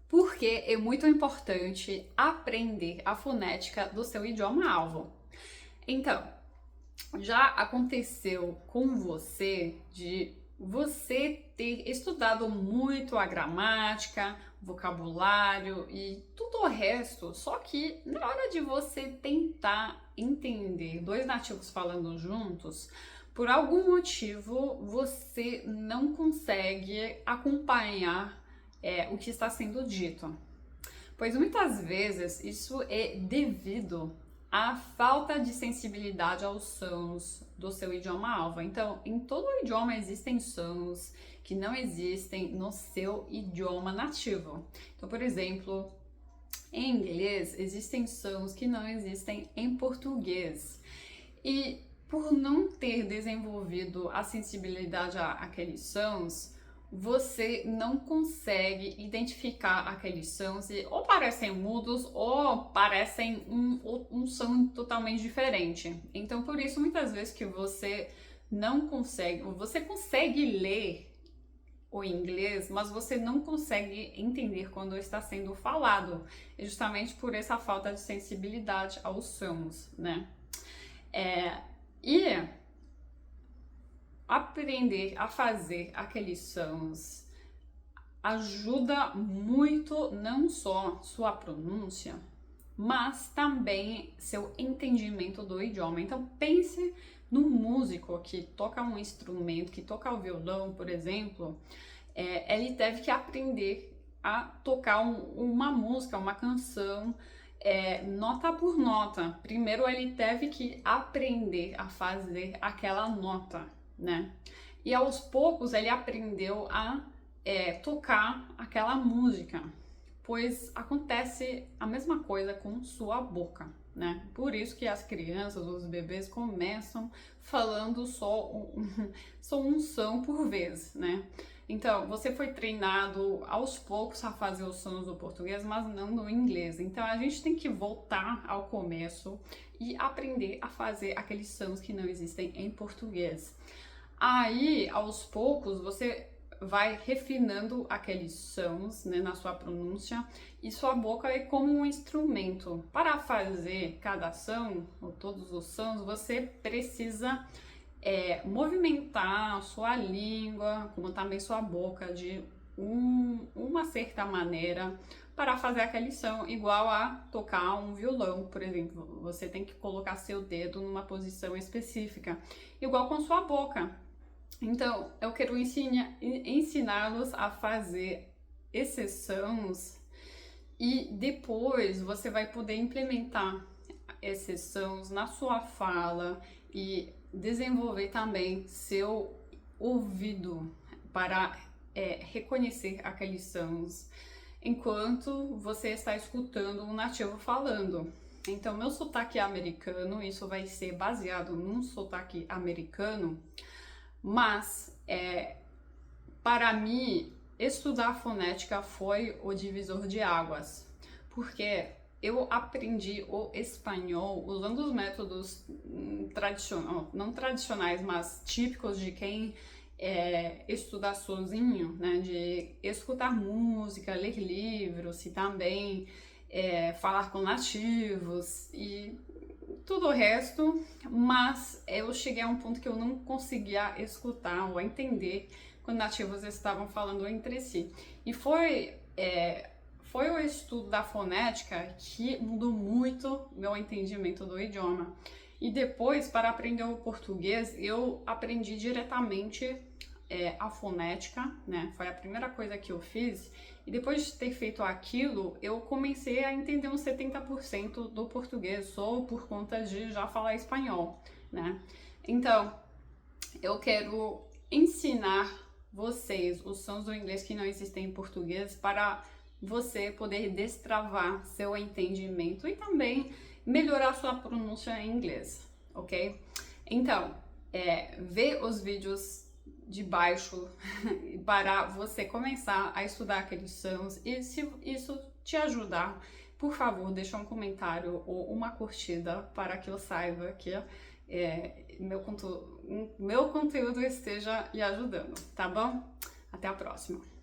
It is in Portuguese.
Porque é muito importante aprender a fonética do seu idioma-alvo. Então, já aconteceu com você de você ter estudado muito a gramática, vocabulário e tudo o resto, só que na hora de você tentar entender dois nativos falando juntos, por algum motivo você não consegue acompanhar o que está sendo dito. Pois muitas vezes isso é devido à falta de sensibilidade aos sons do seu idioma-alvo. Então, em todo idioma existem sons que não existem no seu idioma nativo. Então, por exemplo, em inglês existem sons que não existem em português. E por não ter desenvolvido a sensibilidade àqueles sons, você não consegue identificar aqueles sons e ou parecem mudos ou parecem um som totalmente diferente. Então, por isso, muitas vezes que você não consegue, você consegue ler o inglês, mas você não consegue entender quando está sendo falado, justamente por essa falta de sensibilidade aos sons, né? E aprender a fazer aqueles sons ajuda muito não só sua pronúncia, mas também seu entendimento do idioma. Então pense no músico que toca um instrumento, que toca o violão, por exemplo, ele deve que aprender a tocar uma música, uma canção, nota por nota. Primeiro ele teve que aprender a fazer aquela nota, né? E aos poucos ele aprendeu a tocar aquela música, pois acontece a mesma coisa com sua boca, né? Por isso que as crianças, os bebês começam falando só um som por vez, né? Então, você foi treinado aos poucos a fazer os sons do português, mas não no inglês. Então, a gente tem que voltar ao começo e aprender a fazer aqueles sons que não existem em português. Aí, aos poucos, você vai refinando aqueles sons, né, na sua pronúncia, e sua boca é como um instrumento. Para fazer cada som, ou todos os sons, você precisa movimentar a sua língua, como também sua boca, de uma certa maneira, para fazer aquele som, igual a tocar um violão, por exemplo. Você tem que colocar seu dedo numa posição específica, igual com sua boca. Então, eu quero ensiná-los a fazer esses sons e depois você vai poder implementar esses sons na sua fala e desenvolver também seu ouvido para reconhecer aqueles sons enquanto você está escutando um nativo falando. Então, meu sotaque americano, isso vai ser baseado num sotaque americano, mas para mim estudar fonética foi o divisor de águas, porque eu aprendi o espanhol usando os métodos não tradicionais, mas típicos de quem estuda sozinho, né? De escutar música, ler livros e também falar com nativos e tudo o resto, mas eu cheguei a um ponto que eu não conseguia escutar ou entender quando nativos estavam falando entre si. E foi o estudo da fonética que mudou muito meu entendimento do idioma. E depois, para aprender o português, eu aprendi diretamente a fonética, né? Foi a primeira coisa que eu fiz. E depois de ter feito aquilo, eu comecei a entender uns 70% do português, só por conta de já falar espanhol, né? Então, eu quero ensinar vocês os sons do inglês que não existem em português para você poder destravar seu entendimento e também melhorar sua pronúncia em inglês, ok? Então, vê os vídeos de baixo para você começar a estudar aqueles sons e se isso te ajudar, por favor, deixa um comentário ou uma curtida para que eu saiba que meu conteúdo esteja lhe ajudando, tá bom? Até a próxima!